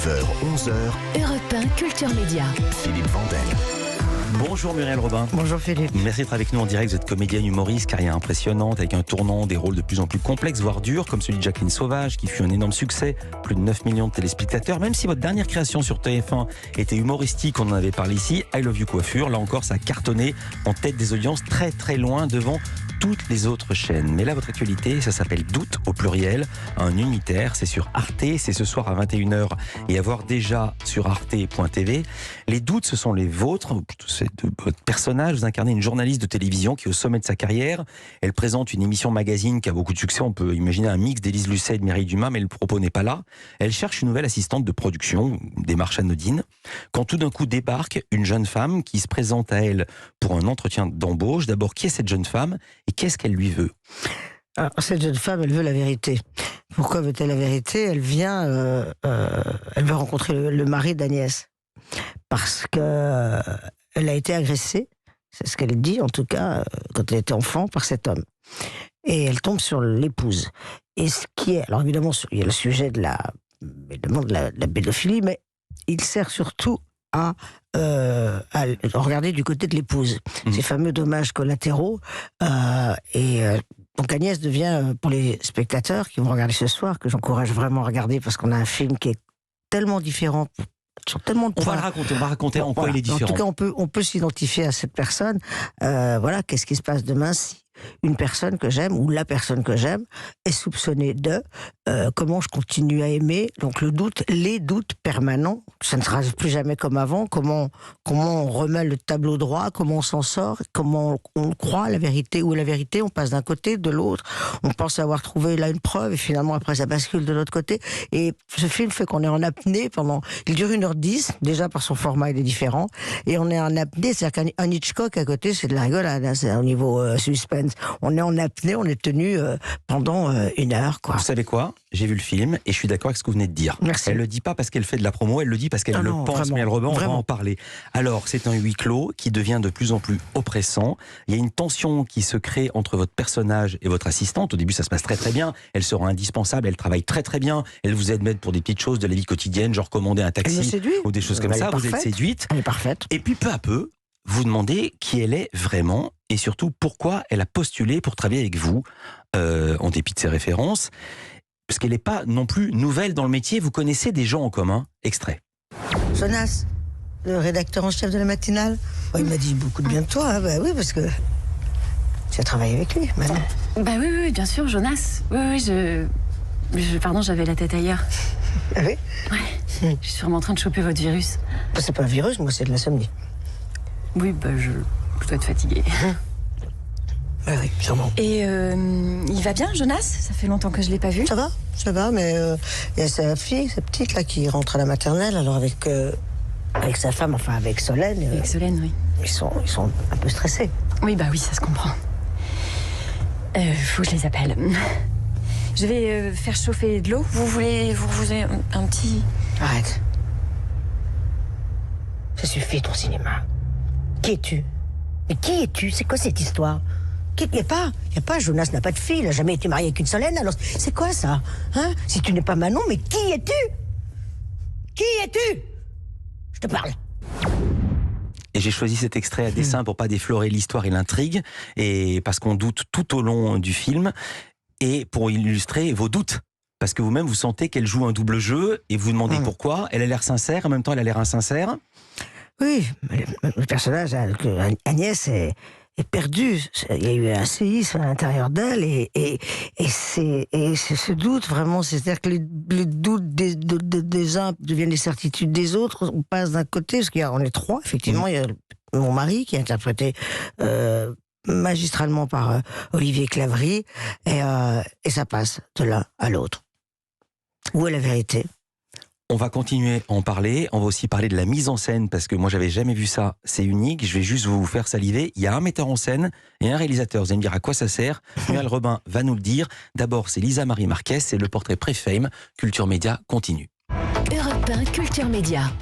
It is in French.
9h, 11h, Europe 1 Culture Média. Philippe Vandel. Bonjour Muriel Robin. Bonjour Philippe. Merci d'être avec nous en direct. Vous êtes comédienne humoriste, carrière impressionnante, avec un tournant, des rôles de plus en plus complexes, voire durs, comme celui de Jacqueline Sauvage, qui fut un énorme succès, plus de 9 millions de téléspectateurs. Même si votre dernière création sur TF1 était humoristique, on en avait parlé ici, I Love You Coiffure, là encore ça a cartonné en tête des audiences, très très loin devant toutes les autres chaînes. Mais là, votre actualité, ça s'appelle Doute au pluriel, un unitaire, c'est sur Arte, c'est ce soir à 21h et à voir déjà sur arte.tv. Les doutes, ce sont les vôtres, c'est de votre personnage, vous incarnez une journaliste de télévision qui est au sommet de sa carrière. Elle présente une émission magazine qui a beaucoup de succès, on peut imaginer un mix d'Élise Lucet et de Mireille Dumas, mais le propos n'est pas là. Elle cherche une nouvelle assistante de production, démarche anodine, quand tout d'un coup débarque une jeune femme qui se présente à elle pour un entretien d'embauche. D'abord, qui est cette jeune femme et qu'est-ce qu'elle lui veut? Alors, cette jeune femme, elle veut la vérité. Pourquoi veut-elle la vérité? Elle veut rencontrer le mari d'Agnès. Parce que elle a été agressée, c'est ce qu'elle dit en tout cas, quand elle était enfant, par cet homme. Et elle tombe sur l'épouse. Et ce qui est... Alors évidemment, il y a le sujet de la pédophilie, mais il sert surtout à regarder du côté de l'épouse. Ces fameux dommages collatéraux. Donc Agnès devient, pour les spectateurs qui vont regarder ce soir, que j'encourage vraiment à regarder, parce qu'on a un film qui est tellement différent, sur tellement de points. On va raconter en quoi il est différent. En tout cas, on peut s'identifier à cette personne. Voilà, qu'est-ce qui se passe demain si une personne que j'aime, ou la personne que j'aime, est soupçonnée de comment je continue à aimer. Donc les doutes permanents, ça ne sera plus jamais comme avant. Comment on remet le tableau droit, comment on s'en sort, comment on croit à la vérité ou la vérité, on passe d'un côté, de l'autre. On pense avoir trouvé là une preuve et finalement après ça bascule de l'autre côté. Et ce film fait qu'on est en apnée pendant... Il dure 1h10, déjà par son format il est différent. Et on est en apnée, c'est-à-dire qu'un Hitchcock à côté, c'est de la rigolade, hein, c'est au niveau suspense. On est en apnée, on est tenu pendant 1 heure, quoi. Vous savez quoi? J'ai vu le film et je suis d'accord avec ce que vous venez de dire. Merci. Elle le dit pas parce qu'elle fait de la promo, elle le dit parce qu'elle le pense. Vraiment, mais elle Robin, on va vraiment en parler. Alors, c'est un huis clos qui devient de plus en plus oppressant. Il y a une tension qui se crée entre votre personnage et votre assistante. Au début, ça se passe très très bien. Elle sera indispensable, elle travaille très très bien. Elle vous aide même pour des petites choses de la vie quotidienne, genre commander un taxi ou des choses comme ça. Vous êtes séduite. Elle est parfaite. Et puis peu à peu, vous demandez qui elle est vraiment et surtout pourquoi elle a postulé pour travailler avec vous, en dépit de ses références. Parce qu'elle n'est pas non plus nouvelle dans le métier, vous connaissez des gens en commun. Extrait. Jonas, le rédacteur en chef de la matinale, il m'a dit beaucoup de bien de toi. Hein. Bah oui, parce que tu as travaillé avec lui, maintenant. Bah oui, bien sûr, Jonas. Oui, pardon, j'avais la tête ailleurs. Ah oui? Ouais, je suis vraiment en train de choper votre virus. C'est pas un virus, moi, c'est de l'insomnie. Oui, je dois être fatiguée. Oui, sûrement. Et il va bien, Jonas? Ça fait longtemps que je l'ai pas vu. Ça va, mais il y a sa fille, sa petite, là, qui rentre à la maternelle, alors avec sa femme, enfin avec Solène. Avec Solène, oui. Ils sont un peu stressés. Oui, ça se comprend. Faut que je les appelle. Je vais faire chauffer de l'eau. Vous voulez un petit... Arrête. Ça suffit, ton cinéma. Qui es-tu? Mais qui es-tu? C'est quoi cette histoire? Il n'y a pas, Jonas n'a pas de fille, il n'a jamais été marié avec une Solène, alors c'est quoi ça? Hein? Si tu n'es pas Manon, mais qui es-tu? Qui es-tu? Je te parle. Et j'ai choisi cet extrait à dessein pour pas déflorer l'histoire et l'intrigue, et parce qu'on doute tout au long du film, et pour illustrer vos doutes. Parce que vous-même, vous sentez qu'elle joue un double jeu, et vous vous demandez pourquoi. Elle a l'air sincère, en même temps elle a l'air insincère. Oui, le personnage, Agnès, est perdue. Il y a eu un séisme à l'intérieur d'elle, et c'est ce doute, vraiment, c'est-à-dire que les doutes des uns deviennent les certitudes des autres. On passe d'un côté, parce qu'on est trois, effectivement, il y a mon mari qui est interprété magistralement par Olivier Claverie, et ça passe de l'un à l'autre. Où est la vérité? On va continuer à en parler, on va aussi parler de la mise en scène, parce que moi j'avais jamais vu ça, c'est unique, je vais juste vous faire saliver. Il y a un metteur en scène et un réalisateur, vous allez me dire à quoi ça sert. Muriel Robin va nous le dire. D'abord c'est Lisa Marie Marquez, c'est le portrait pré-fame. Culture Média continue. Europe 1 Culture Média.